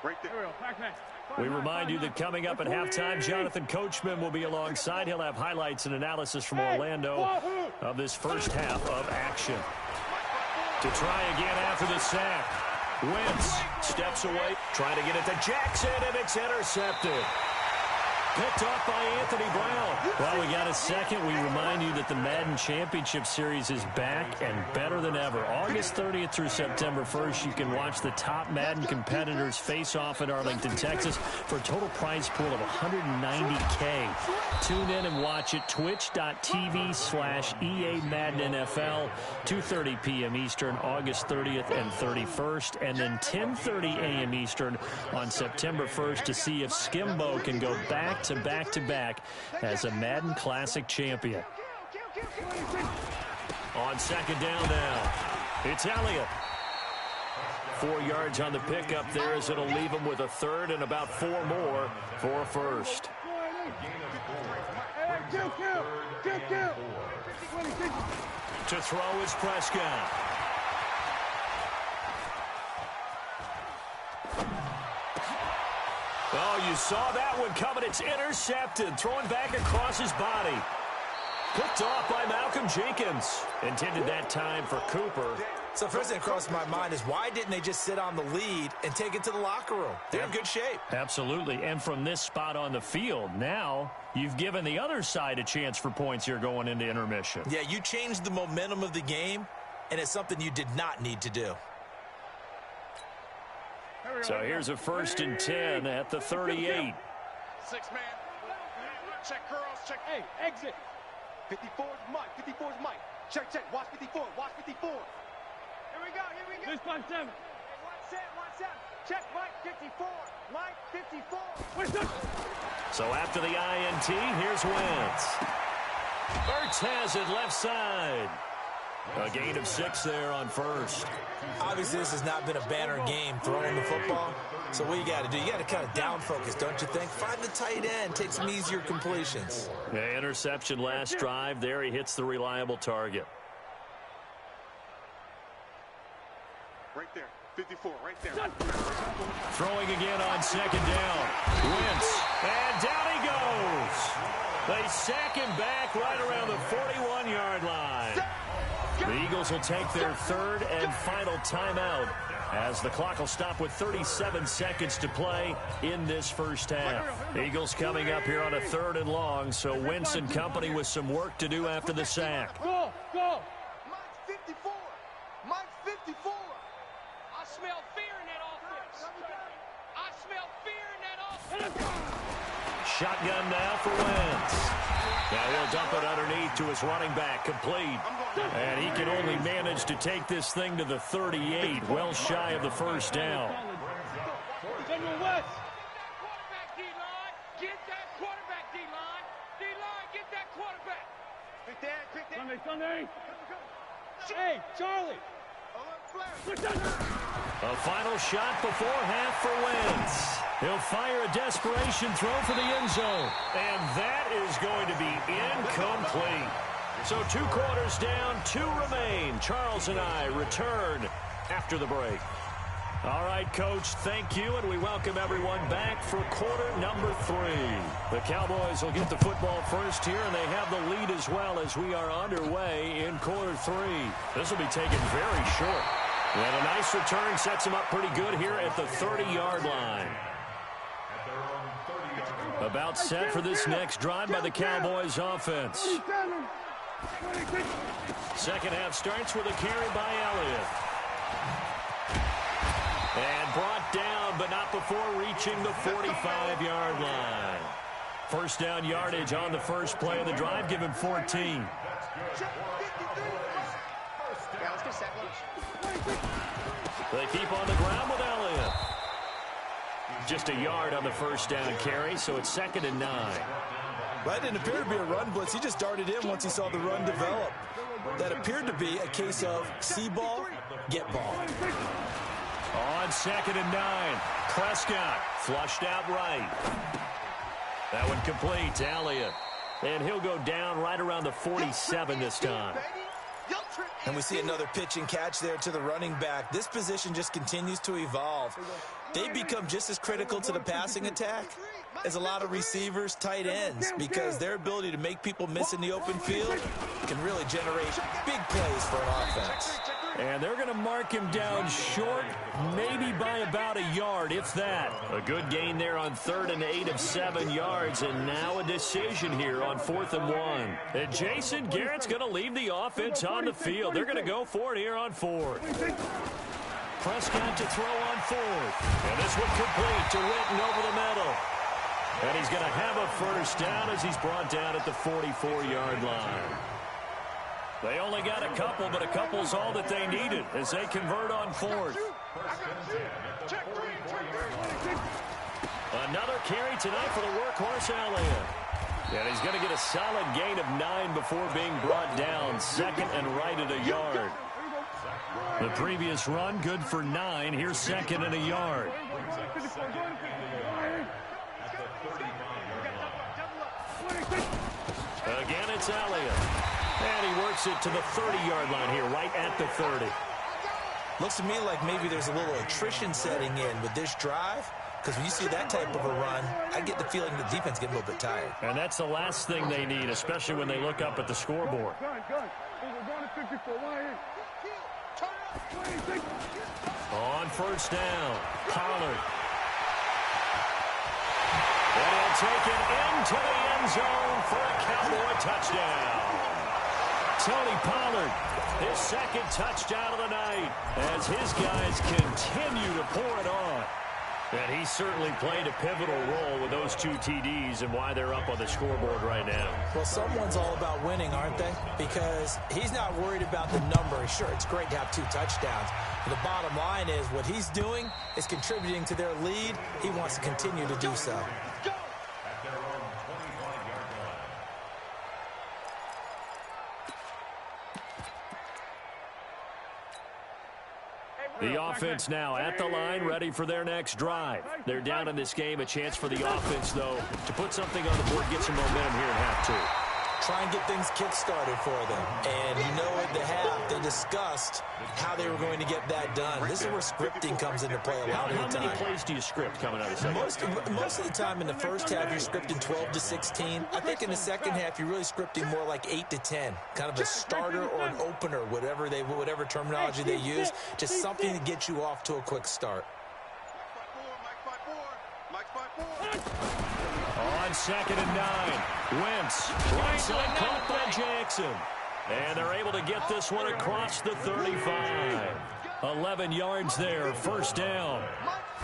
Right there. We remind you that coming up at halftime, Jonathan Coachman will be alongside. He'll have highlights and analysis from Orlando of this first half of action. To try again after the sack. Wentz steps away, trying to get it to Jackson, and it's intercepted. Picked off by Anthony Brown. Well, we got a second. We remind you that the Madden Championship Series is back and better than ever. August 30th through September 1st, you can watch the top Madden competitors face off in Arlington, Texas for a total prize pool of $190K. Tune in and watch it. Twitch.tv/EA Madden NFL, 2:30 p.m. Eastern, August 30th and 31st, and then 10:30 a.m. Eastern on September 1st to see if Skimbo can go back-to-back-to-back as a Madden Classic champion. On second down now, it's Elliott. 4 yards on the pickup there as it'll leave him with a third and about 4 more for a first. To throw is Prescott. Oh, you saw that one coming. It's intercepted. Throwing back across his body. Picked off by Malcolm Jenkins. Intended that time for Cooper. So first thing that crossed my mind is why didn't they just sit on the lead and take it to the locker room? They're in good shape. Absolutely. And from this spot on the field, now you've given the other side a chance for points here going into intermission. Yeah, you changed the momentum of the game, and it's something you did not need to do. So here's a 1st and 10 at the 38. 6-man. Check girls. Check. Hey, exit. 54 is Mike. 54 is Mike. Check. Watch 54. Watch 54. Here we go. This by 7. Watch out. Check Mike 54. Mike 54. So after the INT, here's Wentz. Ertz has it left side. A gain of 6 there on first. Obviously, this has not been a banner game throwing the football. So what you got to do, you got to kind of down focus, don't you think? Find the tight end, take some easier completions. Yeah, interception last drive. There he hits the reliable target. Right there. 54, right there. Throwing again on second down. Wentz. And down he goes. They sack him back right around the 41-yard line. The Eagles will take their third and final timeout as the clock will stop with 37 seconds to play in this first half. Eagles coming up here on a 3rd and long, so Wentz and company with some work to do after the sack. Go. Mike's 54. Mike's 54. I smell fear in that offense. I smell fear in that offense. Shotgun now for Wentz. Now he'll dump it underneath to his running back, complete. And he can only manage to take this thing to the 38, well shy of the first down. General West. Quarterback, D-line. Get that quarterback, D-line. D-line, get that quarterback. Quick that. Sunday. Hey, Charlie. A final shot before half for Wentz. He'll fire a desperation throw for the end zone. And that is going to be incomplete. So 2 quarters down, 2 remain. Charles and I return after the break. All right, Coach, thank you, and we welcome everyone back for quarter number 3. The Cowboys will get the football first here, and they have the lead as well as we are underway in quarter 3. This will be taken very short. And a nice return sets him up pretty good here at the 30-yard line. About set for this next drive by the Cowboys offense. Second half starts with a carry by Elliott. And brought down, but not before reaching the 45-yard line. First down yardage on the first play of the drive, give him 14. They keep on the ground with Elliott. Just a yard on the first down carry, so it's 2nd and 9. That didn't appear to be a run blitz. He just darted in once he saw the run develop. That appeared to be a case of see ball, get ball. On 2nd and 9, Prescott flushed out right. That one complete to Elliott. And he'll go down right around the 47 this time. And we see another pitch and catch there to the running back. This position just continues to evolve. They become just as critical to the passing attack as a lot of receivers, tight ends, because their ability to make people miss in the open field can really generate big plays for an offense. And they're going to mark him down short, maybe by about a yard, if that. A good gain there on 3rd and 8 of 7 yards, and now a decision here on 4th and 1. And Jason Garrett's going to leave the offense on the field. They're going to go for it here on 4th. Prescott to throw on 4th. And this one complete to Witten over the middle. And he's going to have a first down as he's brought down at the 44-yard line. They only got a couple, but a couple's all that they needed as they convert on 4th. Another carry tonight for the workhorse Elliott. And he's going to get a solid gain of 9 before being brought down, 2nd and right at a yard. The previous run, good for 9. Here's 2nd and a yard. Again, it's Elliott. And he works it to the 30-yard line here, right at the 30. Looks to me like maybe there's a little attrition setting in with this drive, because when you see that type of a run, I get the feeling the defense getting a little bit tired. And that's the last thing they need, especially when they look up at the scoreboard. On first down, Pollard. And he'll take it into the end zone for a Cowboy touchdown. Tony Pollard, his 2nd touchdown of the night as his guys continue to pour it on. And he certainly played a pivotal role with those 2 TDs and why they're up on the scoreboard right now. Well, someone's all about winning, aren't they? Because he's not worried about the number. Sure, it's great to have 2 touchdowns. But the bottom line is what he's doing is contributing to their lead. He wants to continue to do so. The offense now at the line, ready for their next drive. They're down in this game. A chance for the offense, though, to put something on the board, get some momentum here in half 2. Try and get things kick-started for them. And you know at the half, they discussed how they were going to get that done. This is where scripting comes into play a lot of the time. How many plays do you script coming out of the second? Most of the time in the first half, you're scripting 12 to 16. I think in the second half, you're really scripting more like 8 to 10. Kind of a starter or an opener, whatever terminology they use. Just something to get you off to a quick start. On 2nd and 9, Wentz, right side caught by Jackson. And they're able to get this one across the 35. 11 yards there, first down.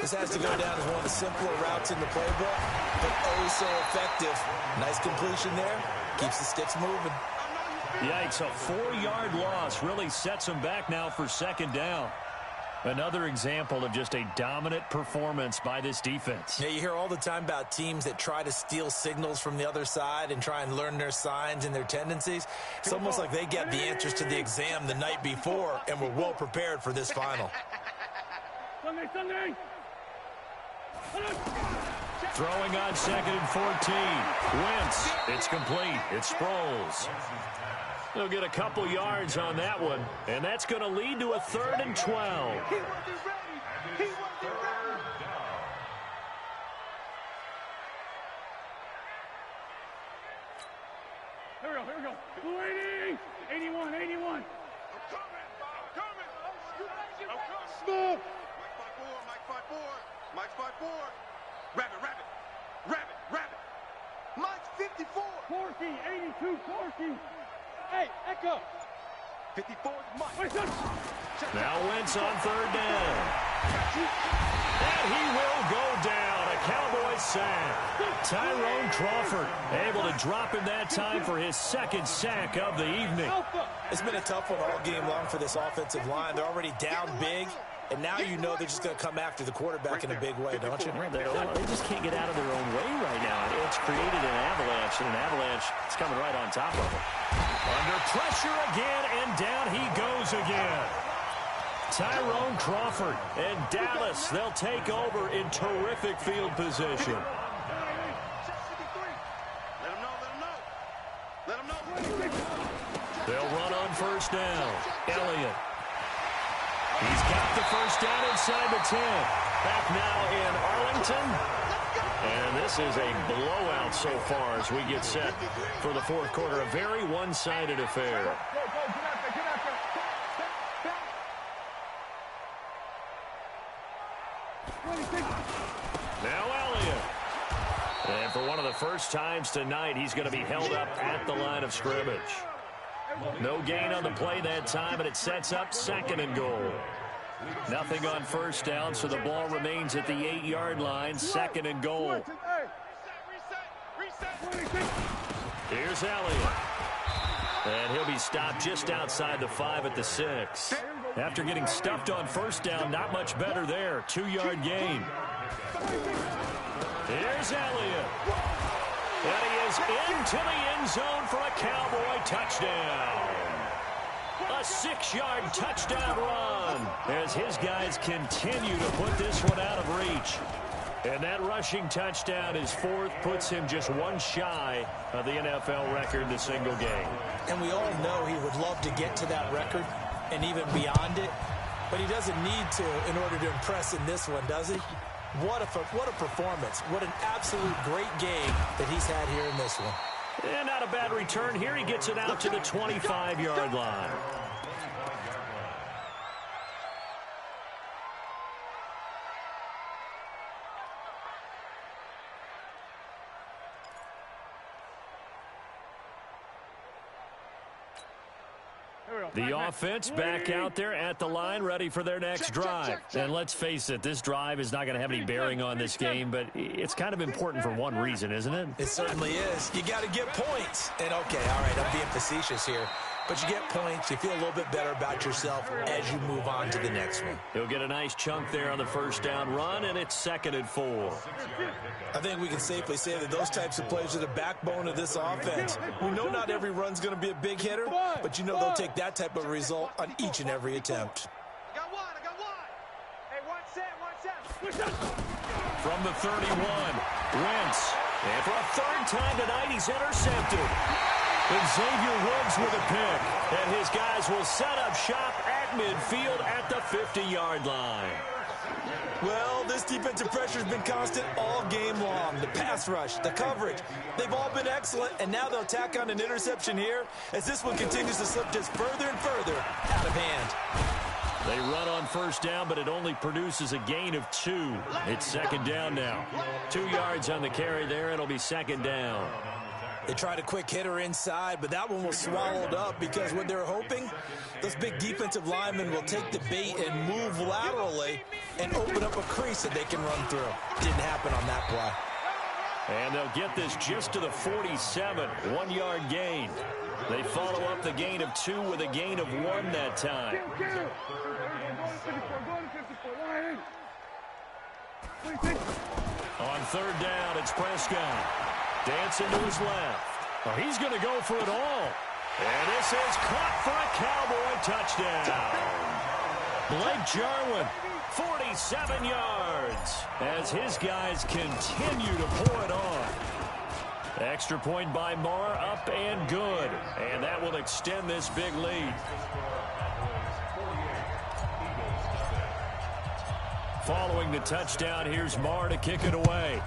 This has to go down as one of the simpler routes in the playbook, but oh so effective. Nice completion there, keeps the sticks moving. Yikes, a 4-yard loss really sets them back now for 2nd down. Another example of just a dominant performance by this defense. Yeah, you hear all the time about teams that try to steal signals from the other side and try and learn their signs and their tendencies. It's almost like they get the answers to the exam the night before and were well prepared for this final. Throwing on 2nd and 14. Wentz, it's complete. It's Sproles. They'll get a couple yards on that one, and that's going to lead to a 3rd and 12. He wasn't ready. He wasn't ready. Here we go. 280. 81. I'm coming. Smooth. Mike's 5-4. Rabbit. Mike's 54. Corky, 82, Corky. Hey, Echo. 54 is Mike. Now Wentz on 3rd down. And he will go down. A Cowboys sack. Tyrone Crawford able to drop him that time for his 2nd sack of the evening. It's been a tough one all game long for this offensive line. They're already down big, and now you know they're just going to come after the quarterback in a big way, don't you? They just can't get out of their own way right now. It's created an avalanche, and an avalanche is coming right on top of them. Under pressure again, and down he goes again. Tyrone Crawford and Dallas, they'll take over in terrific field position. They'll run on first down. Elliott. He's got the first down inside the 10. Back now in Arlington. And this is a blowout so far as we get set for the 4th quarter. A very one-sided affair. Now Elliott. And for one of the first times tonight, he's going to be held up at the line of scrimmage. No gain on the play that time, and it sets up 2nd and goal. Nothing on first down, so the ball remains at the 8-yard line, 2nd and goal. Here's Elliott. And he'll be stopped just outside the 5 at the 6. After getting stuffed on first down, not much better there. 2-yard gain. Here's Elliott. And he is into the end zone for a Cowboy touchdown. A 6-yard touchdown run as his guys continue to put this one out of reach. And that rushing touchdown is 4th, puts him just one shy of the NFL record in a single game. And we all know he would love to get to that record and even beyond it, but he doesn't need to in order to impress in this one, does he? What a performance. What an absolute great game that he's had here in this one. And not a bad return here. He gets it out to the 25-yard line. The offense back out there at the line, ready for their next drive. And let's face it, this drive is not going to have any bearing on this game, but it's kind of important for one reason, isn't it? It certainly is. You got to get points. And, okay, all right, I'm being facetious here. But you get points, you feel a little bit better about yourself as you move on to the next one. He'll get a nice chunk there on the first down run, and it's 2nd and 4. I think we can safely say that those types of plays are the backbone of this offense. We know not every run's going to be a big hitter, but you know they'll take that type of result on each and every attempt. I got one. Hey, one set. From the 31, Wentz. And for a 3rd time tonight, he's intercepted. Xavier Woods with a pick, and his guys will set up shop at midfield at the 50-yard line. Well, this defensive pressure has been constant all game long. The pass rush, the coverage, they've all been excellent, and now they'll tack on an interception here as this one continues to slip just further and further out of hand. They run on first down, but it only produces a gain of 2. It's 2nd down now. 2 yards on the carry there. It'll be 2nd down. They tried a quick hitter inside, but that one was swallowed up because what they're hoping, those big defensive linemen will take the bait and move laterally and open up a crease that they can run through. Didn't happen on that play. And they'll get this just to the 47, 1-yard gain. They follow up the gain of 2 with a gain of 1 that time. On 3rd down, it's Prescott. Dancing to his left. Oh, he's going to go for it all. And this is caught for a Cowboy touchdown. Blake Jarwin, 47 yards, as his guys continue to pour it on. Extra point by Marr, up and good. And that will extend this big lead. Following the touchdown, here's Marr to kick it away.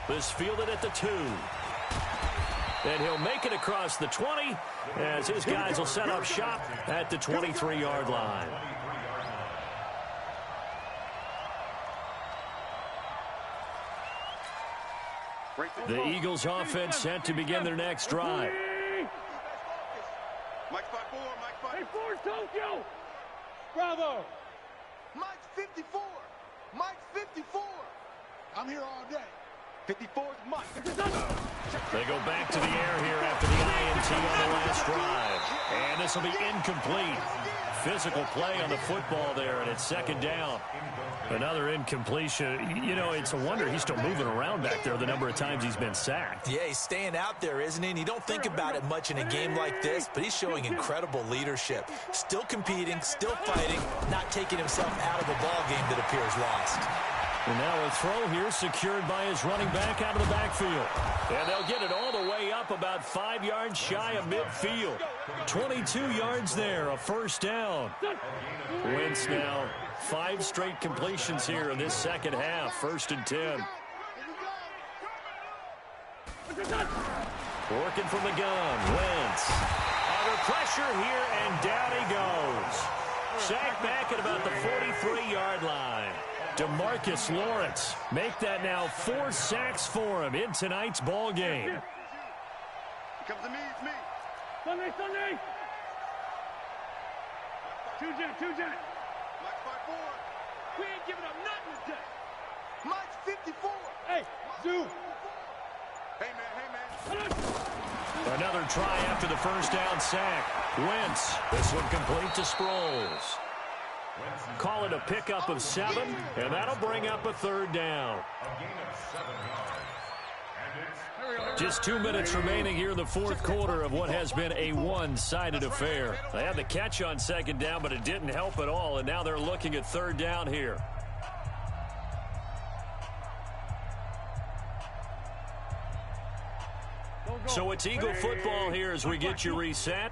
This fielded at the 2. And he'll make it across the 20 as his guys will set up shop at the 23-yard line. The Eagles offense set to begin their next drive. Mike's 5-4, Mike's 5. Hey, Ford, Tokyo! Bravo! Mike's 54. Mike's 54. I'm here all day. 54's Mike. They go back to the air here after the INT on the last drive. And this will be incomplete. Physical play on the football there, and it's 2nd down. Another incompletion. You know, it's a wonder he's still moving around back there the number of times he's been sacked. Yeah, he's staying out there, isn't he? And you don't think about it much in a game like this, but he's showing incredible leadership. Still competing, still fighting, not taking himself out of a ball game that appears lost. And now a throw here secured by his running back out of the backfield. And they'll get it all the way up about 5 yards shy of midfield. 22 yards there, a 1st down. Wentz now 5 straight completions here in this second half. 1st and 10. Working from the gun, Wentz. Under pressure here, and down he goes. Sacked back at about the 43-yard line. DeMarcus Lawrence make that now 4 sacks for him in tonight's ball game. Here comes to me, it's me. Sunday. Two jet. Mike's 5'4". We ain't giving up nothing today. Mike's 54. Hey, Zoo. Hey, man. Another try after the first down sack. Wentz, this one complete to Sproles. Call it a pickup of 7, and that'll bring up a 3rd down. A gain of 7 yards. Just 2 minutes remaining here in the 4th quarter of what has been a one-sided affair. They had the catch on 2nd down, but it didn't help at all, and now they're looking at 3rd down here. So it's Eagle football here as we get you reset.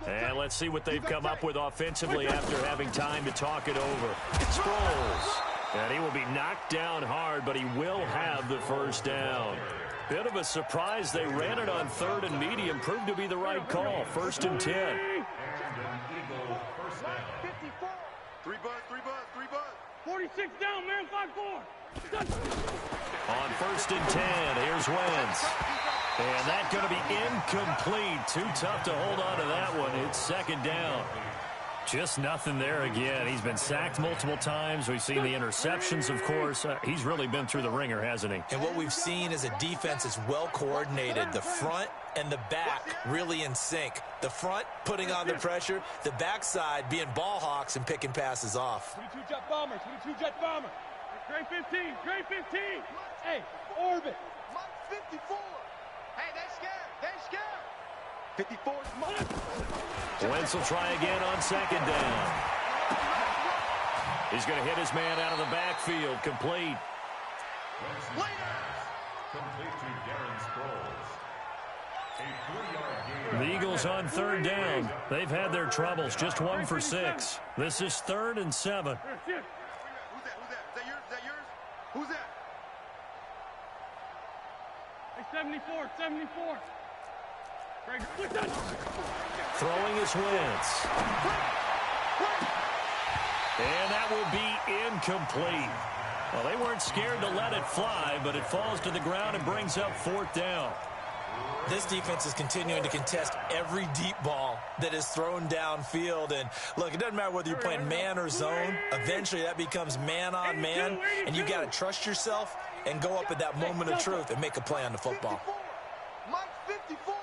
And let's see what they've come up with offensively after having time to talk it over. Sproles. And he will be knocked down hard, but he will have the first down. Bit of a surprise. They ran it on 3rd and medium. Proved to be the right call. 1st and 10. And an Eagle first down. 54. 3 buzz. 46 down, man. 5-4. On 1st and 10, here's Wentz. And that's going to be incomplete. Too tough to hold on to that one. It's 2nd down. Just nothing there again. He's been sacked multiple times. We've seen the interceptions, of course. He's really been through the ringer, hasn't he? And what we've seen is a defense that's well coordinated. The front and the back really in sync. The front putting on the pressure. The backside being ball hawks and picking passes off. 22 jet bomber. Gray 15. Hey, orbit. Mike's 54. Hey, they scared. 54's Mike. Wentz will try again on 2nd down. He's going to hit his man out of the backfield. Complete. Complete to Darren Sproles. A 3-yard gain. The Eagles on 3rd down. They've had their troubles. Just 1 for 6. This is 3rd and 7. Who's that? Is that yours? Who's that? Hey, 74. Throwing is Wentz. And that will be incomplete. Well, they weren't scared to let it fly, but it falls to the ground and brings up 4th down. This defense is continuing to contest every deep ball that is thrown downfield. And, look, it doesn't matter whether you're playing man or zone. Eventually, that becomes man on man, and you got to trust yourself and go up at that moment of truth and make a play on the football. 54. Mike's 54.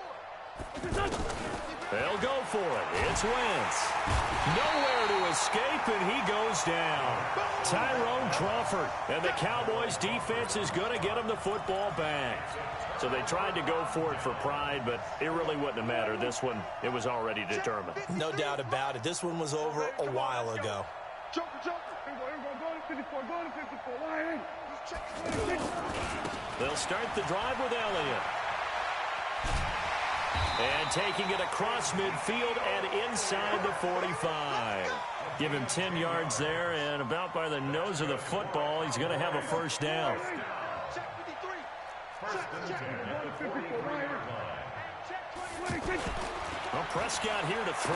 They'll go for it. It's Wentz. Nowhere to escape, and he goes down. Tyrone Crawford. And the Cowboys' defense is going to get him the football back. So they tried to go for it for pride, but it really wouldn't have mattered. This one, it was already determined. No doubt about it. This one was over a while ago. Joker. Go to 54. They'll start the drive with Elliott. And taking it across midfield and inside the 45. Give him 10 yards there, and about by the nose of the football, he's going to have a 1st down. Well, Prescott here to throw.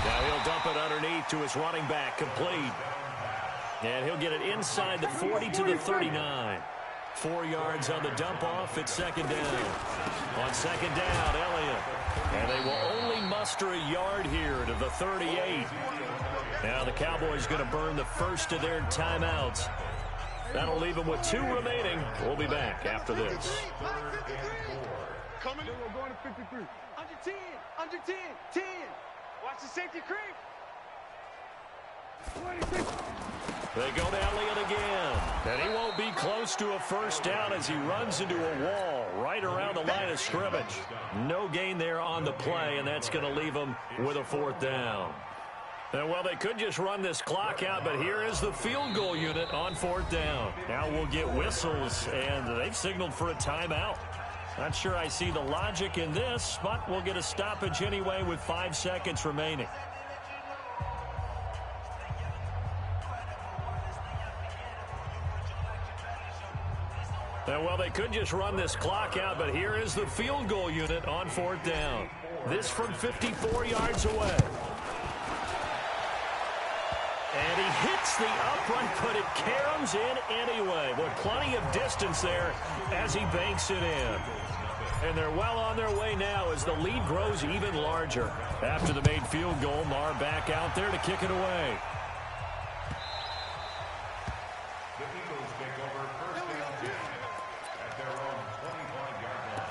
Now he'll dump it underneath to his running back, complete. And he'll get it inside the 40 to the 39. 4 yards on the dump off. It's 2nd down. On 2nd down, Elliott. And they will only muster a yard here to the 38. Now the Cowboys going to burn the first of their timeouts. That'll leave them with 2 remaining. We'll be back after this. Coming. We're going to 53. Under 10. Watch the safety creep. 26. They go to Elliott again. And he won't be close to a 1st down as he runs into a wall right around the line of scrimmage. No gain there on the play, and that's going to leave them with a 4th down. And, well, they could just run this clock out, but here is the field goal unit on 4th down. Now we'll get whistles, and they've signaled for a timeout. Not sure I see the logic in this, but we'll get a stoppage anyway with 5 seconds remaining. And, well, they could just run this clock out, but here is the field goal unit on 4th down. This from 54 yards away. And he hits the upright, but it caroms in anyway. Well, plenty of distance there as he banks it in. And they're well on their way now as the lead grows even larger. After the made field goal, Marr back out there to kick it away. The Eagles take over first down 10 at their own 25-yard line.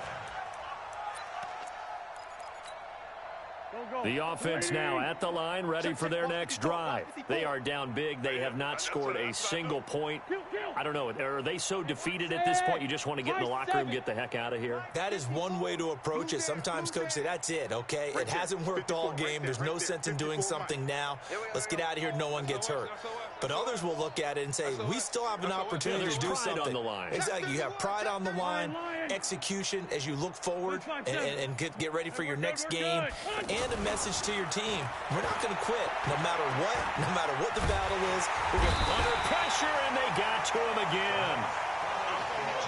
The offense now at the line, ready for their next drive. They are down big. They have not scored a single point. I don't know. Are they so defeated at this point you just want to get in the locker room, get the heck out of here? That is one way to approach it. Sometimes coaches say, that's it, okay? It hasn't worked all game. There's no sense in doing something now. Let's get out of here. No one gets hurt. But others will look at it and say, we still have an opportunity to do something. On the line. Exactly. You have pride on the line, execution as you look forward and get ready for your next game, and a message to your team. We're not going to quit no matter what the battle is. We're going to under pressure, and they got to him again.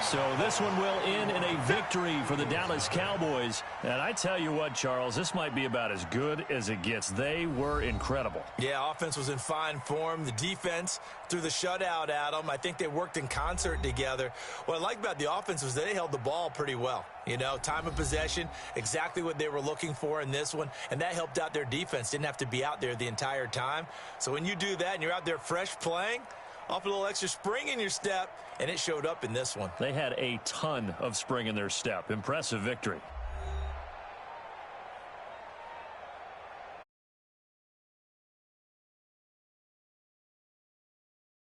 So this one will end in a victory for the Dallas Cowboys. And I tell you what, Charles, this might be about as good as it gets. They were incredible. Yeah, offense was in fine form. The defense threw the shutout at them. I think they worked in concert together. What I like about the offense was they held the ball pretty well. You know, time of possession, exactly what they were looking for in this one. And that helped out their defense. Didn't have to be out there the entire time. So when you do that and you're out there fresh playing, off a little extra spring in your step, and it showed up in this one. They had a ton of spring in their step. Impressive victory.